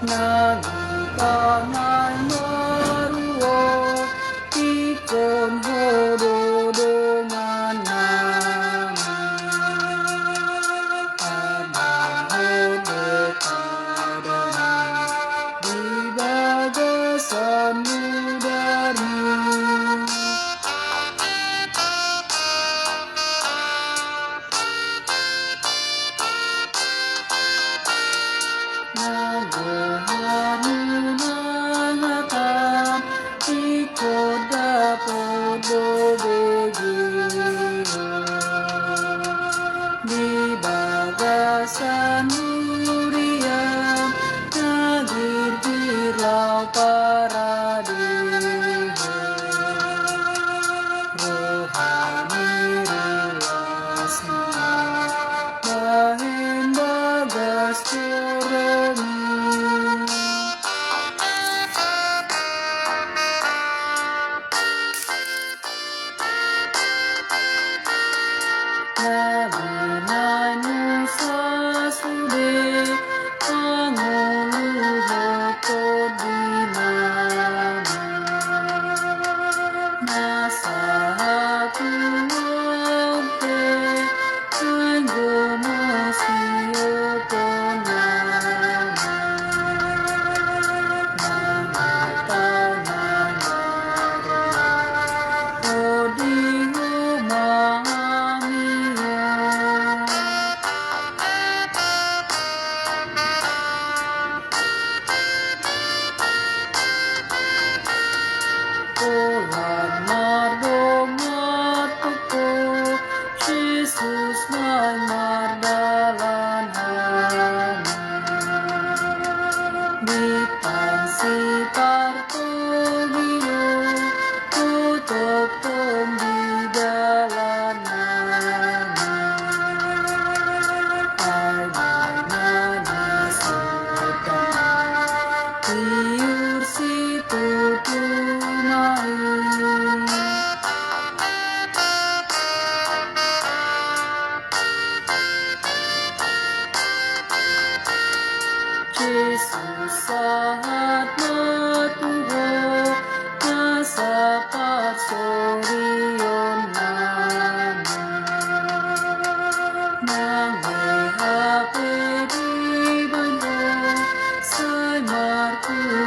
Nagtanay maruot, ikon hododongan namin. Anahodo kadana, di bagasan mudari. Nagohanu nangatam, ikod dapodo begiyo. Di bagasan muriam, nagirgiraw paradiho. Rohani ruas na, bahin bagas turumi. Nalinay mo sa sudi, ang uluhot ko di namin. Nasa hatuwag te, ay gumasiyo po namin. Nangitaw na naroon, o di humamiyo. Ulan mardong matuko, Jesus may mardalan hamin. Di pansi partugiyo, tutok tong di dalan namin. Ay mananasutan, tiur si tutumain. Jesus sahat matuho, nasa pagsoriyon namin. Nang may hapit iban ko, sa'y martuho.